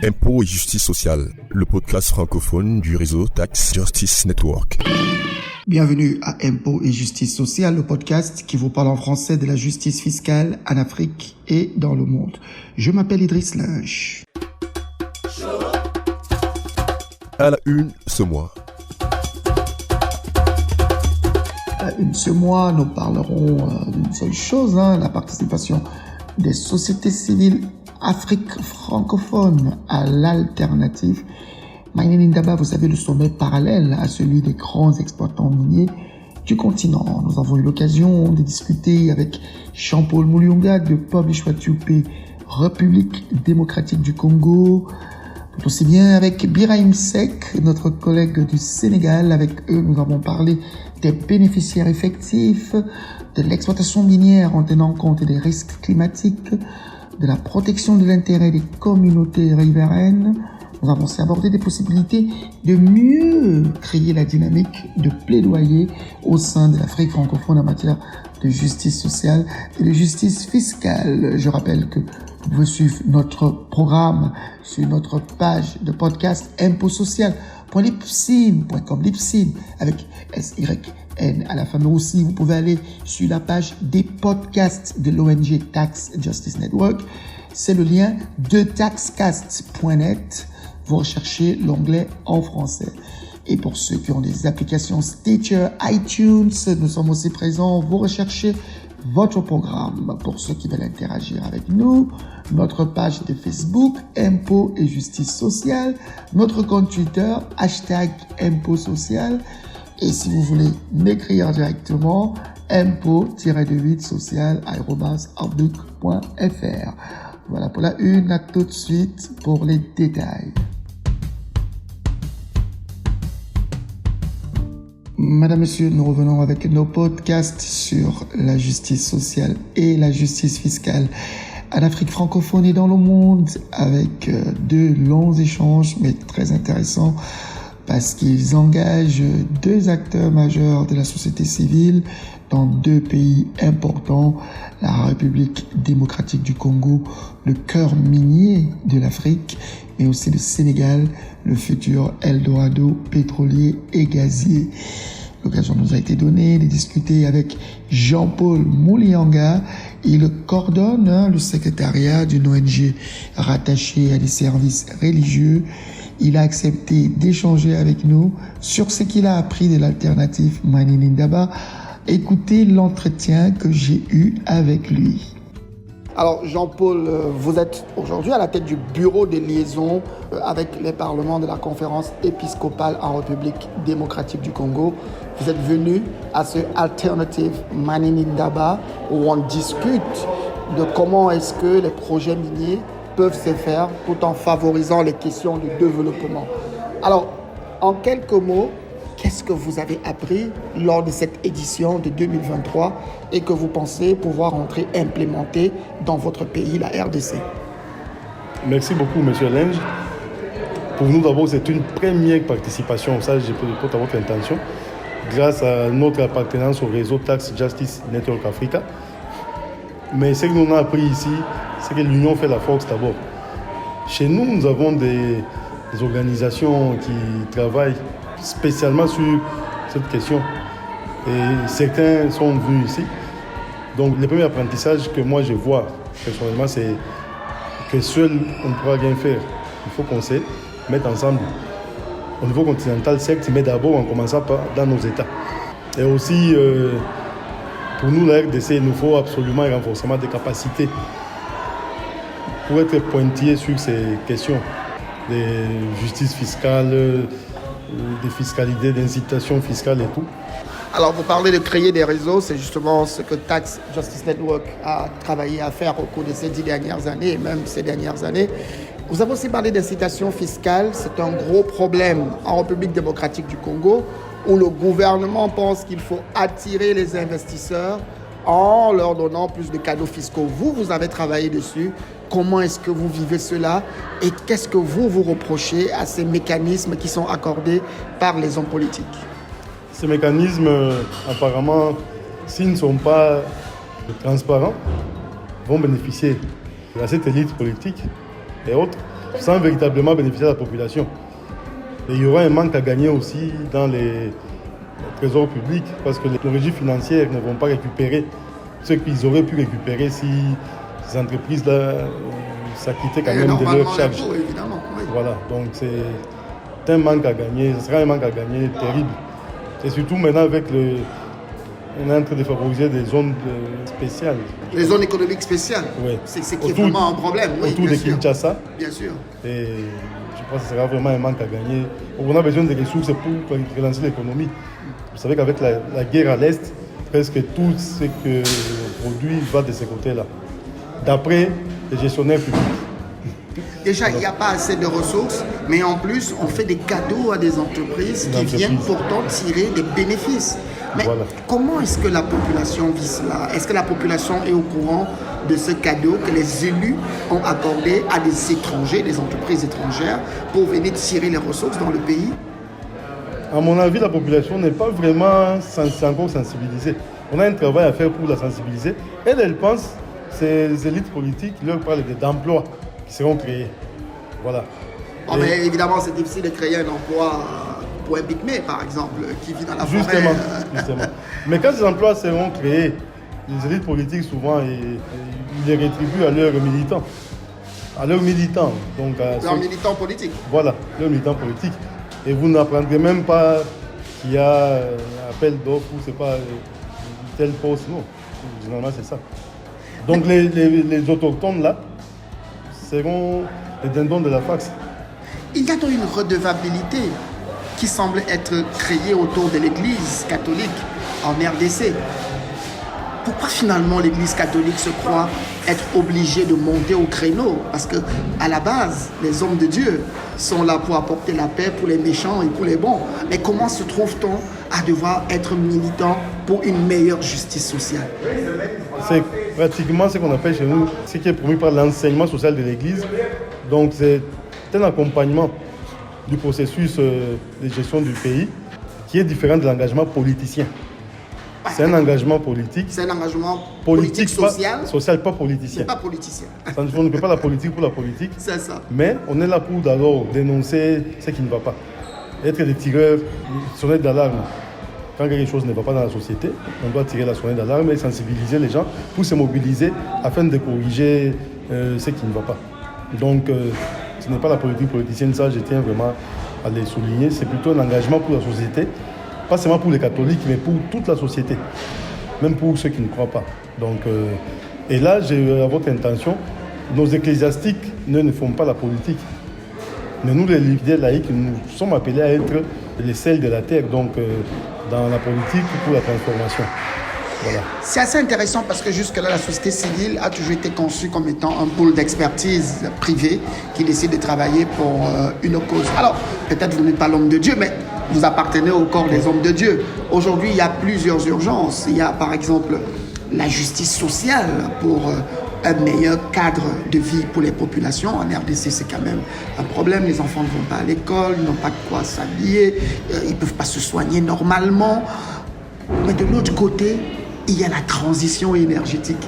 Impôts et justice sociale, le podcast francophone du réseau Tax Justice Network. Bienvenue à Impôts et justice sociale, le podcast qui vous parle en français de la justice fiscale en Afrique et dans le monde. Je m'appelle Idriss Lynch. À la une ce mois. À la une ce mois, nous parlerons d'une seule chose, la participation des sociétés civiles Afrique francophone à l'alternative. Mining Indaba, vous savez, le sommet parallèle à celui des grands exploitants miniers du continent. Nous avons eu l'occasion de discuter avec Jean-Paul Mulionga de Publish What You Pay, République démocratique du Congo, tout aussi bien avec Birahim Seck, notre collègue du Sénégal. Avec eux, nous avons parlé des bénéficiaires effectifs, de l'exploitation minière en tenant compte des risques climatiques, de la protection de l'intérêt des communautés riveraines. Nous avons aussi abordé des possibilités de mieux créer la dynamique de plaidoyer au sein de l'Afrique francophone en matière de justice sociale et de justice fiscale. Je rappelle que vous pouvez suivre notre programme sur notre page de podcast impotsocial.lipsin.com, Lipsin avec SYN à la fin. Mais aussi, vous pouvez aller sur la page des podcasts de l'ONG Tax Justice Network. C'est le lien de taxcast.net. Vous recherchez l'onglet en français. Et pour ceux qui ont des applications Stitcher, iTunes, nous sommes aussi présents. Vous recherchez votre programme. Pour ceux qui veulent interagir avec nous, notre page de Facebook, Impôts et Justice Sociale, notre compte Twitter, #ImpôtsSocial. Et si vous voulez m'écrire directement, impôts-social@outlook.fr. Voilà pour la une, à tout de suite pour les détails. Madame, Monsieur, nous revenons avec nos podcasts sur la justice sociale et la justice fiscale en Afrique francophone et dans le monde, avec deux longs échanges, mais très intéressants, parce qu'ils engagent deux acteurs majeurs de la société civile dans deux pays importants, la République démocratique du Congo, le cœur minier de l'Afrique, mais aussi le Sénégal, le futur Eldorado pétrolier et gazier. L'occasion nous a été donnée de discuter avec Jean-Paul Mulionga. Il coordonne le secrétariat d'une ONG rattachée à des services religieux. Il a accepté d'échanger avec nous sur ce qu'il a appris de l'alternative Mining Indaba. Écoutez l'entretien que j'ai eu avec lui. Alors Jean-Paul, vous êtes aujourd'hui à la tête du bureau de liaison avec les parlements de la conférence épiscopale en République démocratique du Congo. Vous êtes venu à ce Alternative Mining Indaba où on discute de comment est-ce que les projets miniers peuvent se faire tout en favorisant les questions de développement. Alors, en quelques mots, qu'est-ce que vous avez appris lors de cette édition de 2023 et que vous pensez pouvoir entrer implémenter dans votre pays, la RDC? Merci beaucoup, M. Lynch. Pour nous, d'abord, c'est une première participation, ça, je peux à votre intention, grâce à notre appartenance au réseau Tax Justice Network Africa. Mais ce que nous avons appris ici, c'est que l'union fait la force d'abord. Chez nous, nous avons des organisations qui travaillent spécialement sur cette question. Et certains sont venus ici. Donc, le premier apprentissage que moi je vois personnellement, c'est que seul on ne pourra rien faire. Il faut qu'on se mette ensemble. Au niveau continental, certes, mais d'abord en commençant par dans nos États. Et aussi, pour nous, la RDC, il nous faut absolument un renforcement des capacités pour être pointillés sur ces questions de justice fiscale, de fiscalité, d'incitation fiscale et tout. Alors, vous parlez de créer des réseaux, c'est justement ce que Tax Justice Network a travaillé à faire au cours de ces 10 dernières années et même ces dernières années. Vous avez aussi parlé d'incitation fiscale, c'est un gros problème en République démocratique du Congo où le gouvernement pense qu'il faut attirer les investisseurs en leur donnant plus de cadeaux fiscaux. Vous avez travaillé dessus. Comment est-ce que vous vivez cela et qu'est-ce que vous reprochez à ces mécanismes qui sont accordés par les hommes politiques? Ces mécanismes, apparemment, s'ils ne sont pas transparents, vont bénéficier à cette élite politique et autres, sans véritablement bénéficier à la population. Et il y aura un manque à gagner aussi dans les trésors publics, parce que les régies financières ne vont pas récupérer ce qu'ils auraient pu récupérer si ces entreprises-là s'acquittaient quand même de leurs charges. Évidemment, oui. Voilà, donc c'est un manque à gagner, ce sera un manque à gagner terrible. Et surtout maintenant avec on est en train de favoriser des zones spéciales. Les zones économiques spéciales, oui. C'est qui est vraiment un problème. Oui, autour de Kinshasa. Bien sûr. Et je pense que ce sera vraiment un manque à gagner. On a besoin de ressources pour relancer l'économie. Vous savez qu'avec la guerre à l'Est, presque tout ce que l'on produit va de ces côtés-là, d'après les gestionnaires publics. Déjà, il n'y a pas assez de ressources, mais en plus, on fait des cadeaux à des entreprises qui viennent pourtant tirer des bénéfices. Mais comment est-ce que la population vit cela? Est-ce que la population est au courant de ce cadeau que les élus ont accordé à des étrangers, des entreprises étrangères, pour venir tirer les ressources dans le pays? À mon avis, la population n'est pas vraiment encore sensibilisée. On a un travail à faire pour la sensibiliser. Elle pense, ces élites politiques leur parlent d'emplois qui seront créés. Voilà. Oh, mais évidemment, c'est difficile de créer un emploi pour un pygmée, par exemple, qui vit dans la forêt. Justement. Mais quand ces emplois seront créés, les élites politiques, souvent, ils les rétribuent à leurs militants. Donc, leurs militants politiques. Voilà, leurs militants politiques. Et vous n'apprendrez même pas qu'il y a un appel d'offres ou c'est pas tel poste. Non, généralement c'est ça. Donc les autochtones là seront les dindons de la Faxe. Il y a donc une redevabilité qui semble être créée autour de l'Église catholique en RDC. Pourquoi finalement l'Église catholique se croit être obligée de monter au créneau? Parce que à la base, les hommes de Dieu sont là pour apporter la paix pour les méchants et pour les bons. Mais comment se trouve-t-on à devoir être militant pour une meilleure justice sociale? C'est pratiquement ce qu'on appelle chez nous, ce qui est promu par l'enseignement social de l'Église. Donc c'est un accompagnement du processus de gestion du pays qui est différent de l'engagement politicien. C'est un engagement politique. C'est un engagement politique social. Social, pas politicien. C'est pas politicien. On ne fait pas la politique pour la politique. C'est ça. Mais on est là pour d'abord dénoncer ce qui ne va pas. Être des tireurs, sonnettes d'alarme. Quand quelque chose ne va pas dans la société, on doit tirer la sonnette d'alarme et sensibiliser les gens pour se mobiliser afin de corriger ce qui ne va pas. Donc, ce n'est pas la politique politicienne, ça je tiens vraiment à les souligner. C'est plutôt un engagement pour la société. Pas seulement pour les catholiques, mais pour toute la société, même pour ceux qui ne croient pas. Donc, et là, j'ai à votre intention, nos ecclésiastiques ne font pas la politique. Mais nous, les leaders laïcs, nous sommes appelés à être les sels de la terre, donc dans la politique pour la transformation. Voilà. C'est assez intéressant parce que jusque-là, la société civile a toujours été conçue comme étant un pôle d'expertise privée qui décide de travailler pour une cause. Alors, peut-être vous n'êtes pas l'homme de Dieu, mais vous appartenez au corps des hommes de Dieu. Aujourd'hui, il y a plusieurs urgences. Il y a par exemple la justice sociale pour un meilleur cadre de vie pour les populations. En RDC, c'est quand même un problème. Les enfants ne vont pas à l'école, ils n'ont pas de quoi s'habiller, ils ne peuvent pas se soigner normalement. Mais de l'autre côté, il y a la transition énergétique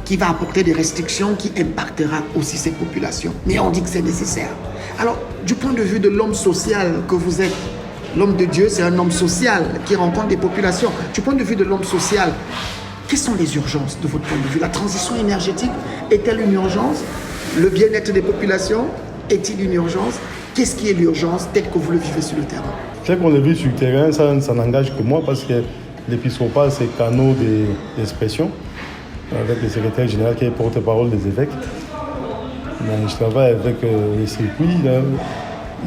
qui va apporter des restrictions qui impactera aussi ces populations. Mais on dit que c'est nécessaire. Alors, du point de vue de l'homme social que vous êtes, l'homme de Dieu, c'est un homme social qui rencontre des populations. Du point de vue de l'homme social, quelles sont les urgences de votre point de vue? La transition énergétique est-elle une urgence? Le bien-être des populations est-il une urgence? Qu'est-ce qui est l'urgence tel que vous le vivez sur le terrain? Ce qu'on le vit sur le terrain, ça n'engage que moi parce que l'épiscopat, c'est canaux d'expression avec le secrétaire général qui est porte-parole des évêques. Je travaille avec les circuits.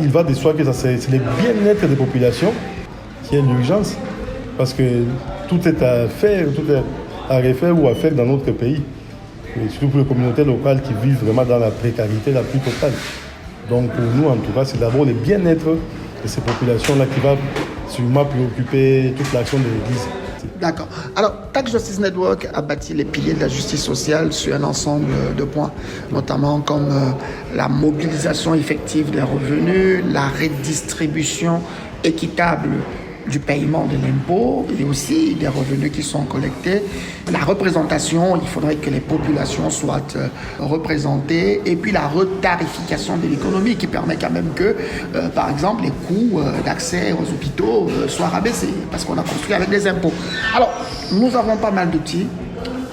Il va de soi que c'est le bien-être des populations qui est l'urgence parce que tout est à faire, tout est à refaire ou à faire dans notre pays. Et surtout pour les communautés locales qui vivent vraiment dans la précarité la plus totale. Donc pour nous, en tout cas, c'est d'abord le bien-être de ces populations-là qui va sûrement préoccuper toute l'action de l'Église. D'accord. Alors, Tax Justice Network a bâti les piliers de la justice sociale sur un ensemble de points, notamment comme la mobilisation effective des revenus, la redistribution équitable du paiement de l'impôt et aussi des revenus qui sont collectés. La représentation, il faudrait que les populations soient représentées et puis la retarification de l'économie qui permet quand même que, par exemple, les coûts d'accès aux hôpitaux soient rabaissés parce qu'on a construit avec des impôts. Alors, nous avons pas mal d'outils.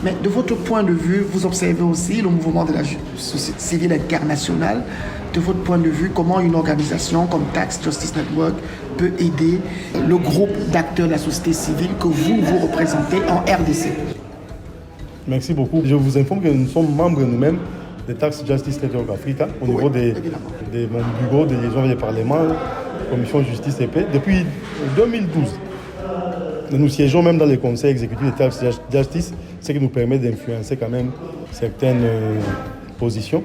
Mais de votre point de vue, vous observez aussi le mouvement de la société civile internationale. De votre point de vue, comment une organisation comme Tax Justice Network peut aider le groupe d'acteurs de la société civile que vous représentez en RDC? Merci beaucoup. Je vous informe que nous sommes membres nous-mêmes de Tax Justice Network Africa au niveau de mon bureau de liaison avec le Parlement, Commission Justice et Paix, depuis 2012. Nous siégeons même dans les conseils exécutifs de Tax Justice, ce qui nous permet d'influencer quand même certaines positions.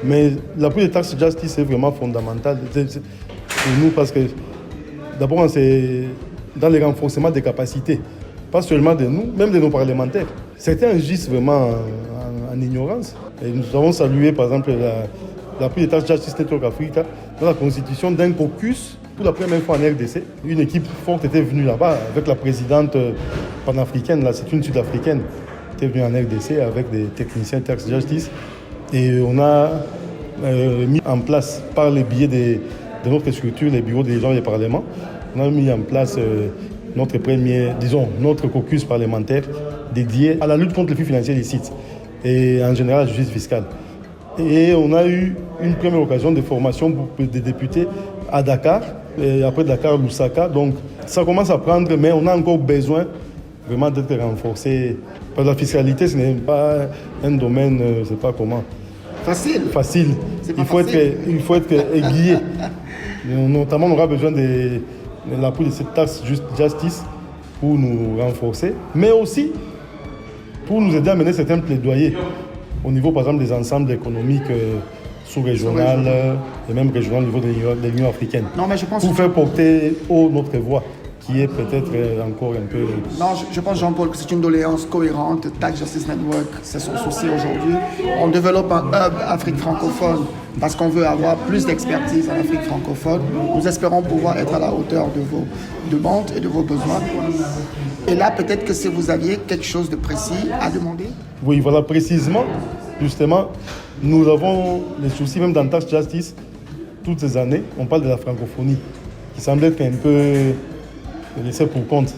Mais l'appui de Tax Justice est vraiment fondamental pour nous parce que d'abord c'est dans le renforcement des capacités, pas seulement de nous, même de nos parlementaires. Certains agissent vraiment en ignorance. Et nous avons salué par exemple l'appui de Tax Justice Network Africa dans la constitution d'un caucus. Pour la première fois en RDC, une équipe forte était venue là-bas avec la présidente panafricaine, là c'est une sud-africaine, qui est venue en RDC avec des techniciens de Tax Justice. Et on a mis en place, par le biais de notre structure, les bureaux des gens et des parlements, on a mis en place notre caucus parlementaire dédié à la lutte contre les flux financiers illicites et en général à la justice fiscale. Et on a eu une première occasion de formation pour des députés à Dakar, et après Dakar, Lusaka. Donc ça commence à prendre, mais on a encore besoin vraiment d'être renforcé. Parce que la fiscalité, ce n'est pas un domaine, je ne sais pas comment. Facile. Il faut être aiguillé. Notamment, on aura besoin de l'appui de cette Tax Justice pour nous renforcer, mais aussi pour nous aider à mener certains plaidoyers au niveau, par exemple, des ensembles économiques sous-régionales et même régionales au niveau de l'Union africaine. Non, mais je pense pour faire porter haut notre voix, qui est peut-être encore un peu... Non, je pense, Jean-Paul, que c'est une doléance cohérente. Tax Justice Network, c'est son souci aujourd'hui. On développe un hub Afrique francophone parce qu'on veut avoir plus d'expertise en Afrique francophone. Nous espérons pouvoir être à la hauteur de vos demandes et de vos besoins. Et là, peut-être que si vous aviez quelque chose de précis à demander. Oui, voilà, précisément, justement, nous avons les soucis, même dans Tax Justice, toutes ces années, on parle de la francophonie, qui semble être un peu laissée pour compte.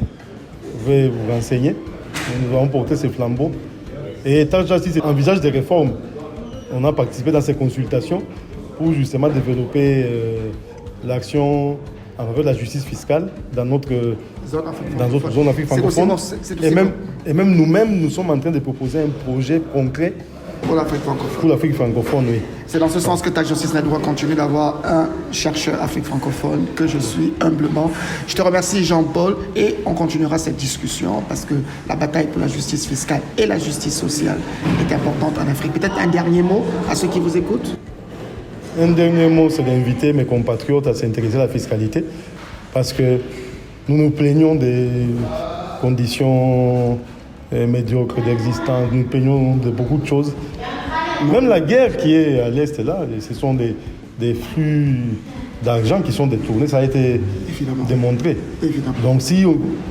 Je vais vous renseigner. Nous avons porté ces flambeaux. Et Tax Justice envisage des réformes. On a participé dans ces consultations pour justement développer l'action en faveur de la justice fiscale dans notre zone Afrique francophone. Et même nous-mêmes, nous sommes en train de proposer un projet concret pour l'Afrique francophone, oui. C'est dans ce sens que Tax Justice Network continue d'avoir un chercheur Afrique francophone que je suis humblement. Je te remercie, Jean-Paul, et on continuera cette discussion parce que la bataille pour la justice fiscale et la justice sociale est importante en Afrique. Peut-être un dernier mot à ceux qui vous écoutent? Un dernier mot, c'est d'inviter mes compatriotes à s'intéresser à la fiscalité parce que nous nous plaignons des conditions médiocres d'existence, nous plaignons de beaucoup de choses. Même la guerre qui est à l'Est là, ce sont des flux d'argent qui sont détournés, ça a été démontré. Évidemment. Donc si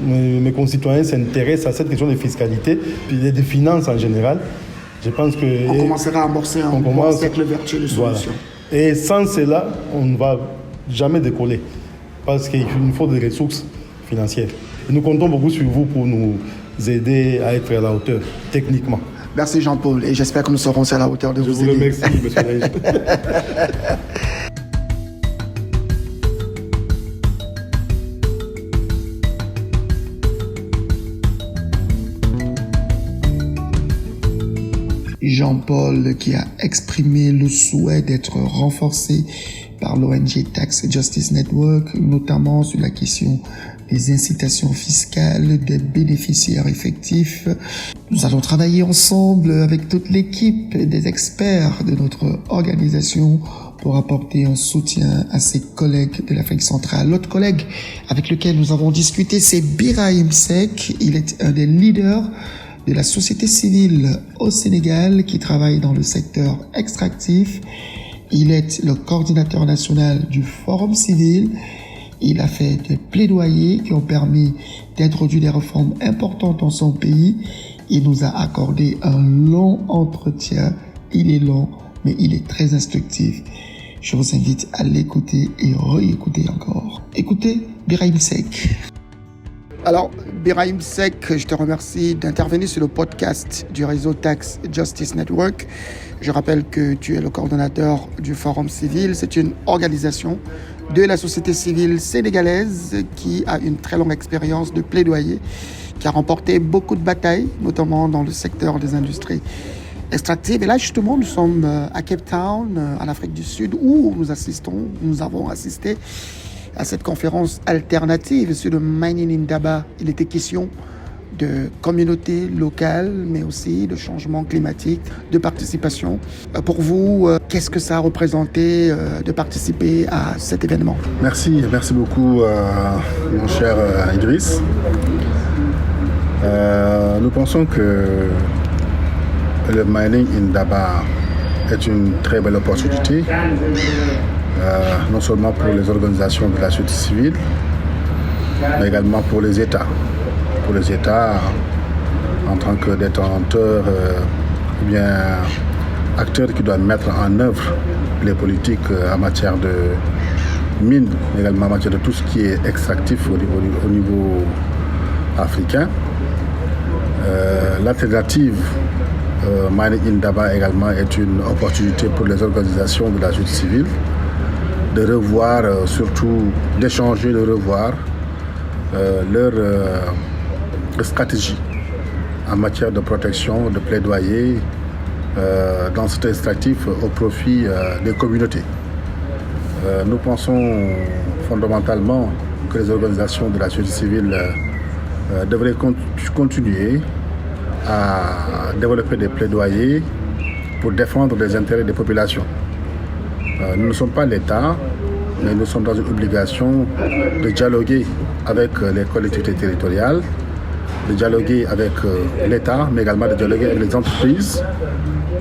mes concitoyens s'intéressent à cette question de fiscalité, puis des finances en général, je pense que... On commencera à amorcer un cercle vertueux de solutions. Voilà. Et sans cela, on ne va jamais décoller, parce qu'il nous faut des ressources financières. Et nous comptons beaucoup sur vous pour nous aider à être à la hauteur, techniquement. Merci Jean-Paul, et j'espère que nous serons à la hauteur de vous aider. Je vous remercie, monsieur Leige. Jean-Paul qui a exprimé le souhait d'être renforcé par l'ONG Tax Justice Network, notamment sur la question des incitations fiscales des bénéficiaires effectifs. Nous allons travailler ensemble avec toute l'équipe des experts de notre organisation pour apporter un soutien à ses collègues de l'Afrique centrale. L'autre collègue avec lequel nous avons discuté, c'est Birahim Seck. Il est un des leaders de la société civile au Sénégal qui travaille dans le secteur extractif. Il est le coordinateur national du Forum civil. Il a fait des plaidoyers qui ont permis d'introduire des réformes importantes dans son pays. Il nous a accordé un long entretien. Il est long, mais il est très instructif. Je vous invite à l'écouter et réécouter encore. Écoutez Birahim Seck. Alors, Birahim Seck, je te remercie d'intervenir sur le podcast du réseau Tax Justice Network. Je rappelle que tu es le coordonnateur du Forum Civil. C'est une organisation de la société civile sénégalaise qui a une très longue expérience de plaidoyer, qui a remporté beaucoup de batailles, notamment dans le secteur des industries extractives. Et là, justement, nous sommes à Cape Town, en Afrique du Sud, où nous avons assisté à cette conférence alternative sur le Mining Indaba. Il était question de communautés locales, mais aussi de changement climatique, de participation. Pour vous, qu'est-ce que ça a représenté de participer à cet événement? Merci beaucoup mon cher Idriss. Nous pensons que le Mining Indaba est une très belle opportunité, non seulement pour les organisations de la société civile, mais également pour les États. Pour les États, en tant que détenteurs ou bien acteurs qui doivent mettre en œuvre les politiques en matière de mines, mais également en matière de tout ce qui est extractif au niveau africain. L'alternative Mining Indaba également est une opportunité pour les organisations de la société civile de revoir, surtout d'échanger, de revoir leur stratégie en matière de protection, de plaidoyer dans cet extractif au profit des communautés. Nous pensons fondamentalement que les organisations de la société civile devraient continuer à développer des plaidoyers pour défendre les intérêts des populations. Nous ne sommes pas l'État, mais nous sommes dans une obligation de dialoguer avec les collectivités territoriales, de dialoguer avec l'État, mais également de dialoguer avec les entreprises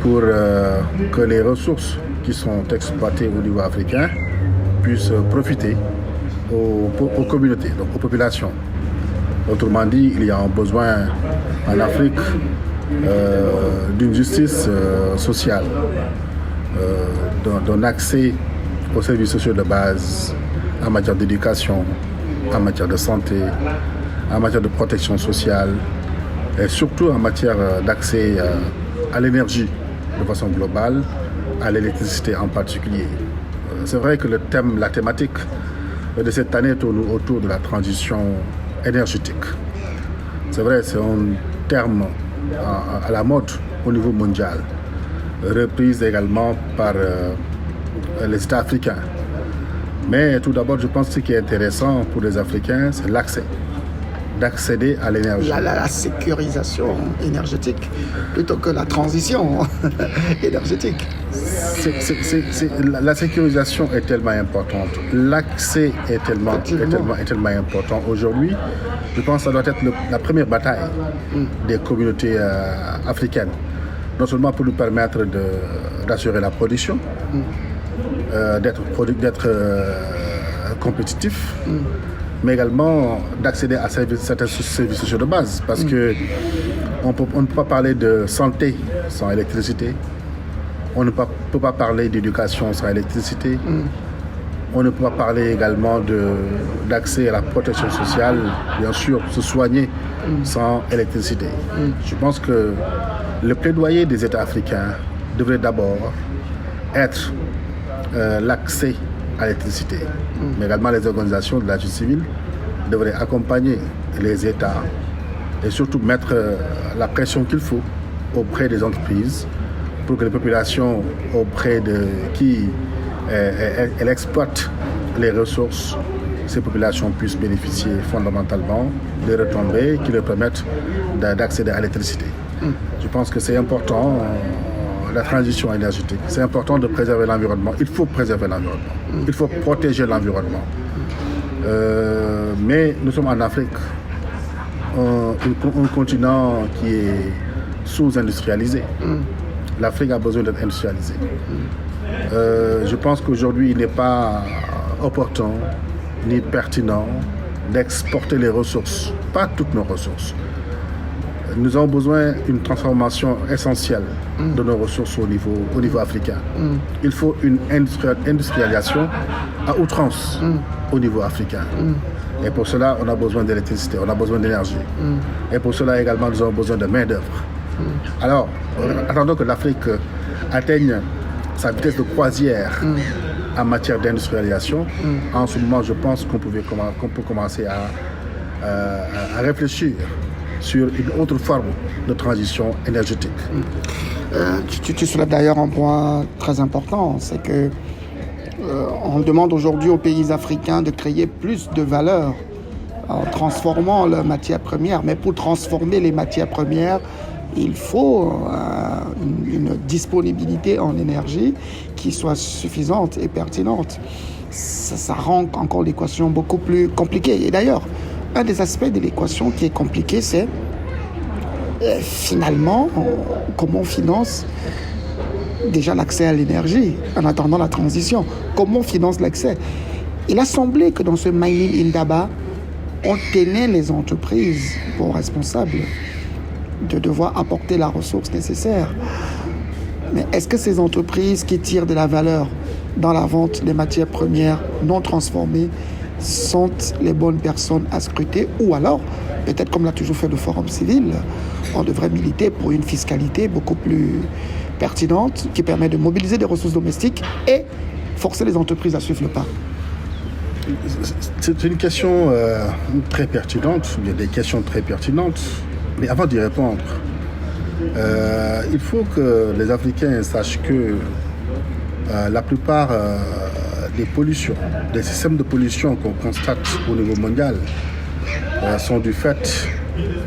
pour que les ressources qui sont exploitées au niveau africain puissent profiter aux communautés, donc aux populations. Autrement dit, il y a un besoin en Afrique d'une justice sociale, d'un accès aux services sociaux de base en matière d'éducation, en matière de santé, en matière de protection sociale et surtout en matière d'accès à l'énergie de façon globale, à l'électricité en particulier. C'est vrai que la thématique de cette année tourne autour de la transition énergétique. C'est vrai, c'est un terme à la mode au niveau mondial, reprise également par les États africains. Mais tout d'abord, je pense que ce qui est intéressant pour les Africains, c'est d'accéder à l'énergie. La sécurisation énergétique plutôt que la transition énergétique. La sécurisation est tellement importante. L'accès est tellement important. Aujourd'hui, je pense que ça doit être la première bataille des communautés africaines. Non seulement pour nous permettre d'assurer la production, d'être compétitif, mais également d'accéder à certains services sociaux de base. Parce que on ne peut pas parler de santé sans électricité. On ne peut pas parler d'éducation sans électricité. On ne peut pas parler également d'accès à la protection sociale, bien sûr, se soigner sans électricité. Je pense que le plaidoyer des États africains devrait d'abord être l'accès à l'électricité. Mais également les organisations de la société civile devraient accompagner les États et surtout mettre la pression qu'il faut auprès des entreprises pour que les populations auprès de qui elles exploitent les ressources, ces populations puissent bénéficier fondamentalement des retombées qui leur permettent d'accéder à l'électricité. Je pense que c'est important, la transition énergétique. C'est important de préserver l'environnement. Il faut préserver l'environnement. Il faut protéger l'environnement. Mais nous sommes en Afrique, un continent qui est sous-industrialisé. L'Afrique a besoin d'être industrialisée. Je pense qu'aujourd'hui, il n'est pas opportun ni pertinent d'exporter les ressources, pas toutes nos ressources. Nous avons besoin d'une transformation essentielle de nos ressources au niveau africain. Il faut une industrialisation à outrance au niveau africain. Et pour cela, on a besoin d'électricité, on a besoin d'énergie. Et pour cela également, nous avons besoin de main-d'œuvre. Alors, attendons que l'Afrique atteigne sa vitesse de croisière en matière d'industrialisation. En ce moment, je pense qu'on peut commencer à réfléchir sur une autre forme de transition énergétique. Tu soulèves d'ailleurs un point très important, c'est que on demande aujourd'hui aux pays africains de créer plus de valeur en transformant leurs matières premières. Mais pour transformer les matières premières, il faut une disponibilité en énergie qui soit suffisante et pertinente. Ça rend encore l'équation beaucoup plus compliquée. Et d'ailleurs, un des aspects de l'équation qui est compliqué, c'est finalement comment on finance déjà l'accès à l'énergie en attendant la transition. Comment on finance l'accès? Il a semblé que dans ce Mining Indaba, on tenait les entreprises pour responsables de devoir apporter la ressource nécessaire. Mais est-ce que ces entreprises qui tirent de la valeur dans la vente des matières premières non transformées sont les bonnes personnes à scruter? Ou alors, peut-être comme l'a toujours fait le Forum civil, on devrait militer pour une fiscalité beaucoup plus pertinente qui permet de mobiliser des ressources domestiques et forcer les entreprises à suivre le pas. C'est une question très pertinente, il y a des questions très pertinentes, mais avant d'y répondre, il faut que les Africains sachent que la plupart des pollutions, des systèmes de pollution qu'on constate au niveau mondial sont du fait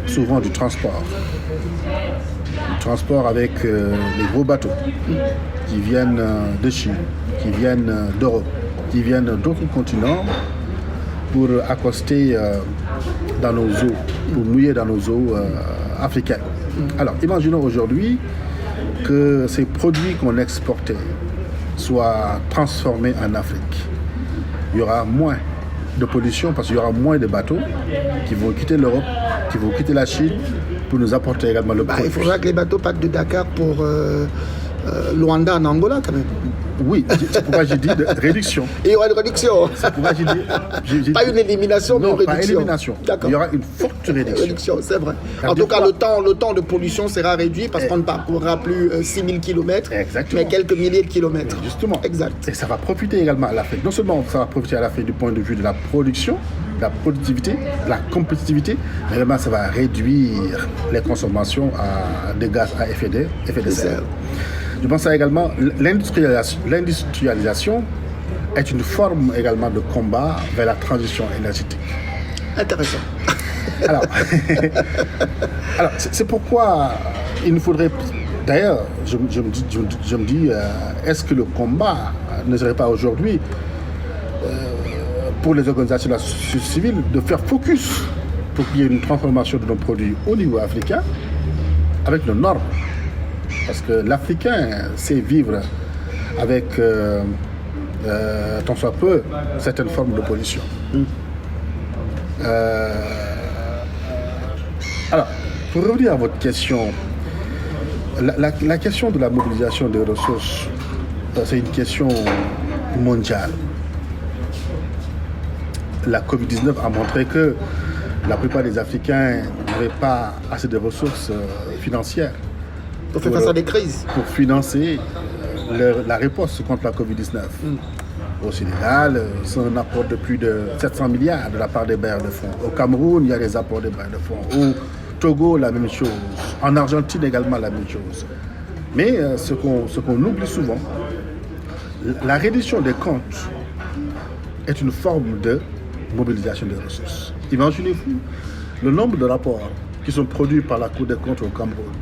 souvent du transport. Du transport avec les gros bateaux qui viennent de Chine, qui viennent d'Europe, qui viennent d'autres continents pour accoster dans nos eaux, pour mouiller dans nos eaux africaines. Alors, imaginons aujourd'hui que ces produits qu'on exportait soient transformés en Afrique. Il y aura moins de pollution parce qu'il y aura moins de bateaux qui vont quitter l'Europe, qui vont quitter la Chine pour nous apporter également le produit. Il faudra que les bateaux partent de Dakar pour Luanda en Angola quand même. Oui, c'est pourquoi j'ai dit de réduction. Il y aura une réduction. C'est pourquoi j'ai dit pas une élimination, mais une réduction. Pas élimination. D'accord. Il y aura une forte réduction. C'est vrai. En tout cas, le temps de pollution sera réduit parce qu'on ne parcourra plus 6000 km, mais quelques milliers de kilomètres. Justement. Exact. Et ça va profiter également à l'Afrique. Non seulement ça va profiter à l'Afrique du point de vue de la production, de la productivité, de la compétitivité, mais également ça va réduire les consommations de gaz à effet de serre. Je pense également l'industrialisation est une forme également de combat vers la transition énergétique. Intéressant. Alors c'est pourquoi il nous faudrait... D'ailleurs, je me dis, est-ce que le combat ne serait pas aujourd'hui pour les organisations de la société civile de faire focus pour qu'il y ait une transformation de nos produits au niveau africain avec nos normes? Parce que l'Africain sait vivre avec, tant soit peu, certaines formes de pollution. Alors, pour revenir à votre question, la question de la mobilisation des ressources, c'est une question mondiale. La Covid-19 a montré que la plupart des Africains n'avaient pas assez de ressources financières pour faire face à des crises. Pour financer la réponse contre la Covid-19. Au Sénégal, c'est un apport de plus de 700 milliards de la part des bailleurs de fonds. Au Cameroun, il y a des apports des bailleurs de fonds. Au Togo, la même chose. En Argentine également, la même chose. Mais ce qu'on oublie souvent, la reddition des comptes est une forme de mobilisation des ressources. Imaginez-vous le nombre de rapports qui sont produits par la Cour des comptes au Cameroun,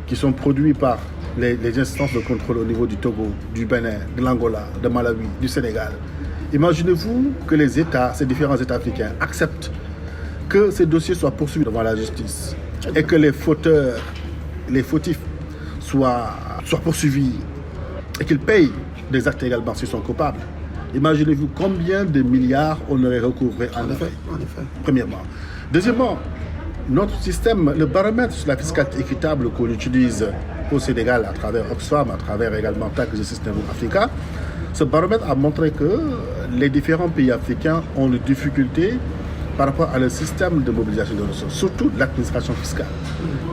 qui sont produits par les instances de contrôle au niveau du Togo, du Bénin, de l'Angola, de Malawi, du Sénégal. Imaginez-vous que les États, ces différents États africains, acceptent que ces dossiers soient poursuivis devant la justice et que les fauteurs, les fautifs soient poursuivis et qu'ils payent des actes également s'ils sont coupables. imaginez-vous combien de milliards on aurait recouvré en Afrique. En effet. Premièrement. Deuxièmement, notre système, le baromètre sur la fiscalité équitable qu'on utilise au Sénégal à travers Oxfam, à travers également Tax Justice Network Africa, ce baromètre a montré que les différents pays africains ont des difficultés par rapport à le système de mobilisation de ressources, surtout l'administration fiscale.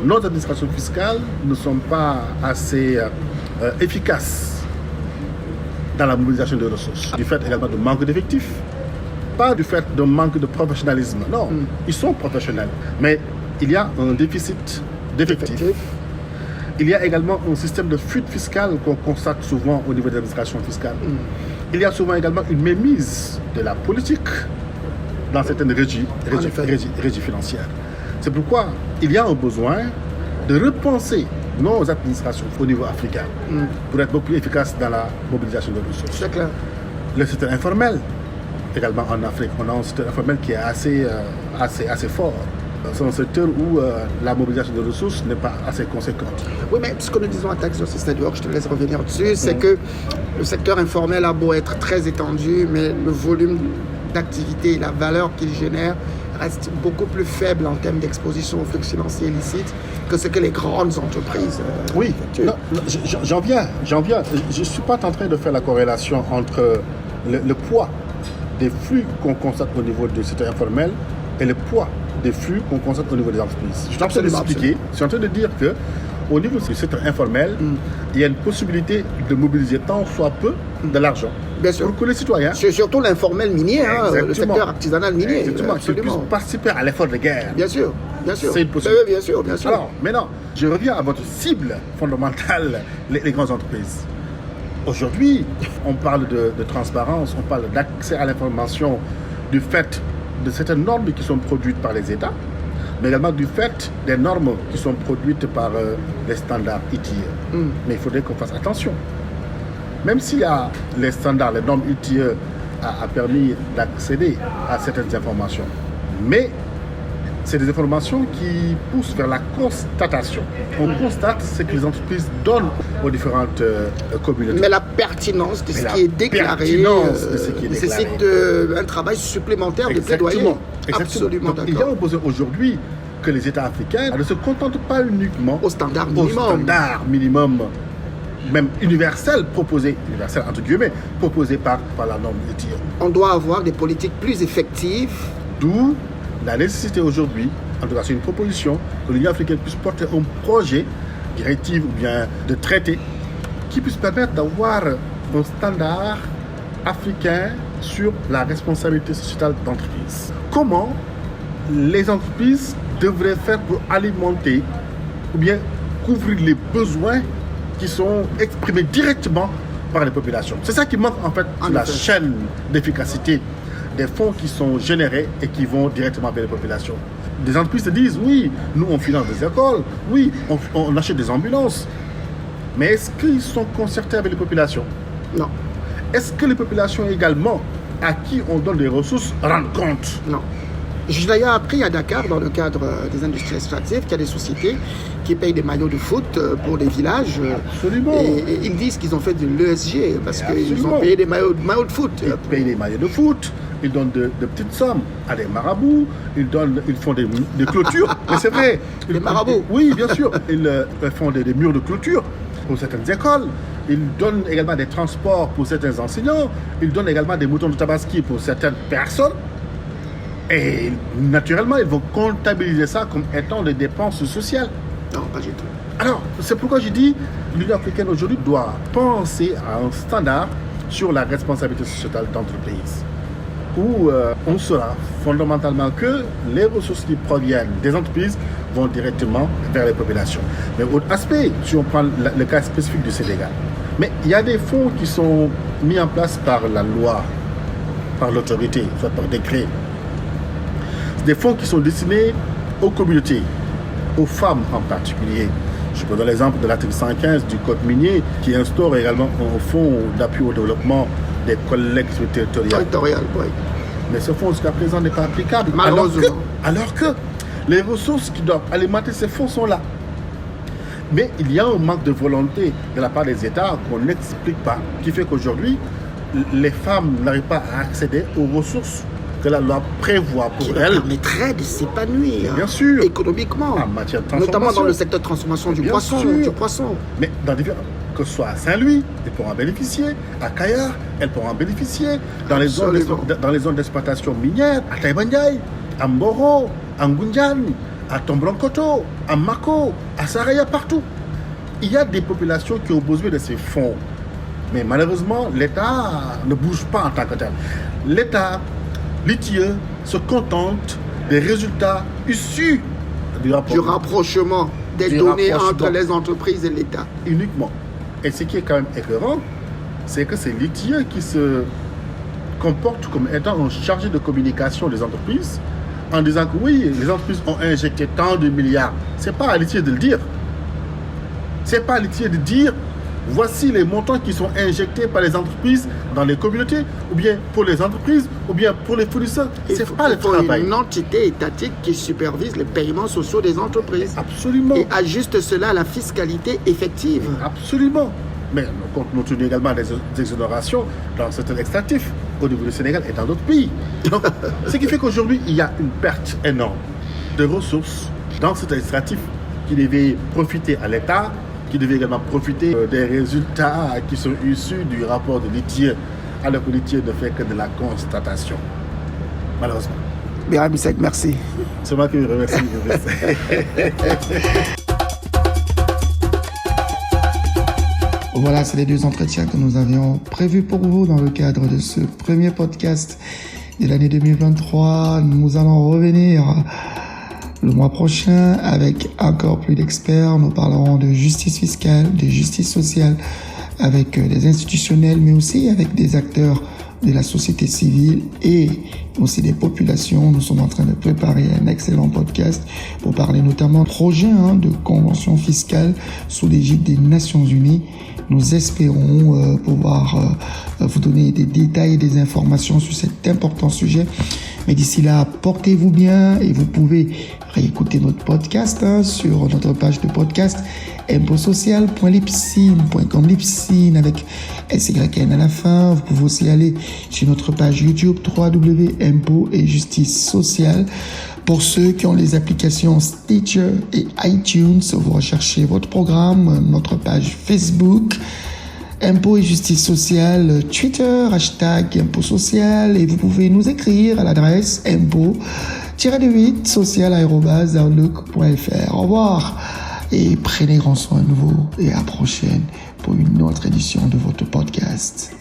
Nos administrations fiscales ne sont pas assez efficaces dans la mobilisation de ressources, du fait également de manque d'effectifs, pas du fait de manque de professionnalisme. Non, ils sont professionnels, mais il y a un déficit d'effectifs. Il y a également un système de fuite fiscale qu'on constate souvent au niveau de l'administration fiscale. Il y a souvent également une mémise de la politique dans certaines régies financières. C'est pourquoi il y a un besoin de repenser nos administrations au niveau africain pour être beaucoup plus efficaces dans la mobilisation de ressources. C'est clair. Le secteur informel, également en Afrique, on a un secteur informel qui est assez fort. C'est un secteur où la mobilisation de ressources n'est pas assez conséquente. Oui, mais ce que nous disons à Tax Justice Network, je te laisse revenir dessus, c'est que le secteur informel a beau être très étendu, mais le volume d'activité et la valeur qu'il génère reste beaucoup plus faible en termes d'exposition aux flux financiers illicites que ce que les grandes entreprises oui, j'en viens. Je ne suis pas en train de faire la corrélation entre le poids des flux qu'on constate au niveau du secteur informel et le poids des flux qu'on constate au niveau des entreprises. Je suis en train d'expliquer, je suis en train de dire que au niveau du secteur informel, il y a une possibilité de mobiliser tant soit peu de l'argent. Bien sûr. Pour que les citoyens... C'est surtout l'informel minier, le secteur artisanal minier. Exactement, qu'ils puissent participer à l'effort de guerre. Bien sûr, bien sûr. C'est une possibilité. Bien sûr, bien sûr. Alors, maintenant, je reviens à votre cible fondamentale, les grandes entreprises. Aujourd'hui, on parle de transparence, on parle d'accès à l'information, du fait de certaines normes qui sont produites par les États, mais également du fait des normes qui sont produites par les standards ITIE. Mais il faudrait qu'on fasse attention. Même s'il y a les standards, les normes ITIE a permis d'accéder à certaines informations, mais c'est des informations qui poussent vers la constatation. On constate ce que les entreprises donnent aux différentes communautés. Mais la pertinence de ce qui est déclaré nécessite un travail supplémentaire de plaidoyer. Absolument d'accord. Il y a un besoin aujourd'hui que les États africains ne se contentent pas uniquement au standard minimum, même universel, universel entre guillemets, proposé par la norme ITIE. On doit avoir des politiques plus effectives. D'où la nécessité aujourd'hui, en tout cas c'est une proposition, que l'Union africaine puisse porter un projet, directive ou bien de traité, qui puisse permettre d'avoir un standard africain sur la responsabilité sociétale d'entreprise. Comment les entreprises devraient faire pour alimenter ou bien couvrir les besoins qui sont exprimés directement par les populations. C'est ça qui manque en fait sur la chaîne d'efficacité des fonds qui sont générés et qui vont directement vers les populations. Des entreprises se disent, oui, nous on finance des écoles, oui, on achète des ambulances. Mais est-ce qu'ils sont concertés avec les populations? Non. Est-ce que les populations également, à qui on donne des ressources, rendent compte? Non. J'ai d'ailleurs appris à Dakar, dans le cadre des industries extractives, qu'il y a des sociétés qui payent des maillots de foot pour les villages. Absolument. Et ils disent qu'ils ont fait de l'ESG parce qu'ils ont payé des maillots de foot. Ils payent des maillots de foot, ils donnent de petites sommes à des marabouts, ils font des clôtures. Mais c'est vrai. Des marabouts? Oui, bien sûr. Ils font des murs de clôture pour certaines écoles. Ils donnent également des transports pour certains enseignants. Ils donnent également des moutons de tabaski pour certaines personnes. Et naturellement, ils vont comptabiliser ça comme étant des dépenses sociales. Non, pas du tout. Alors, c'est pourquoi je dis que l'Union africaine aujourd'hui doit penser à un standard sur la responsabilité sociétale d'entreprise, où on saura fondamentalement que les ressources qui proviennent des entreprises vont directement vers les populations. Mais autre aspect, si on prend le cas spécifique du Sénégal, mais il y a des fonds qui sont mis en place par la loi, par l'autorité, soit par décret. Des fonds qui sont destinés aux communautés, aux femmes en particulier. Je peux donner l'exemple de l'article 115 du Code minier qui instaure également un fonds d'appui au développement des collectivités territoriales. Oui. Mais ce fonds jusqu'à présent n'est pas applicable. Malheureusement. Alors que les ressources qui doivent alimenter ces fonds sont là. Mais il y a un manque de volonté de la part des États qu'on n'explique pas, qui fait qu'aujourd'hui, les femmes n'arrivent pas à accéder aux ressources que la loi prévoit pour qui elles. permettrait de s'épanouir Bien sûr. économiquement, En matière de transformation. notamment dans le secteur de transformation du Bien poisson. sûr. Mais dans différents, que ce soit à Saint-Louis, elles pourront en bénéficier. À Kayar, elles pourront en bénéficier. Dans les zones d'exploitation minière, à Taïbandiaï, à Mboro, à Ngundian, à Tomblankoto, à Mako, à Saraya, partout. Il y a des populations qui ont besoin de ces fonds. Mais malheureusement, l'État ne bouge pas en tant que tel. L'État litieux se contente des résultats issus du rapprochement des données entre les entreprises et l'État. Uniquement. Et ce qui est quand même écœurant, c'est que c'est litieux qui se comporte comme étant un chargé de communication des entreprises en disant que oui, les entreprises ont injecté tant de milliards. C'est pas à litieux de le dire. C'est pas à litieux de dire voici les montants qui sont injectés par les entreprises dans les communautés, ou bien pour les entreprises, ou bien pour les fournisseurs. C'est pas le travail. Une entité étatique qui supervise les paiements sociaux des entreprises. Absolument. Et ajuste cela à la fiscalité effective. Absolument. Mais nous tenons également des exonérations dans certains extractifs au niveau du Sénégal et dans d'autres pays. Donc, ce qui fait qu'aujourd'hui, il y a une perte énorme de ressources dans cet extractif qui devait profiter à l'État, qui devait également profiter des résultats qui sont issus du rapport de litieux, alors que litieux ne fait que de la constatation. Malheureusement. Birahim Seck, merci. C'est moi qui vous remercie. Voilà, c'est les 2 entretiens que nous avions prévus pour vous dans le cadre de ce premier podcast de l'année 2023. Nous allons revenir le mois prochain avec encore plus d'experts. Nous parlerons de justice fiscale, de justice sociale avec des institutionnels, mais aussi avec des acteurs de la société civile et aussi des populations. Nous sommes en train de préparer un excellent podcast pour parler notamment projet de convention fiscale sous l'égide des Nations Unies. Nous espérons pouvoir vous donner des détails et des informations sur cet important sujet. Mais d'ici là, portez-vous bien et vous pouvez réécouter notre podcast sur notre page de podcast imposocial.lipsyn.com, Lipsyn avec SYN à la fin. Vous pouvez aussi aller sur notre page YouTube www.impôt et justice sociale. Pour ceux qui ont les applications Stitcher et iTunes, vous recherchez votre programme, notre page Facebook, Impôt et Justice Sociale, Twitter, hashtag Impôt Social, et vous pouvez nous écrire à l'adresse impôt-social@outlook.fr. Au revoir et prenez grand soin de vous et à la prochaine pour une autre édition de votre podcast.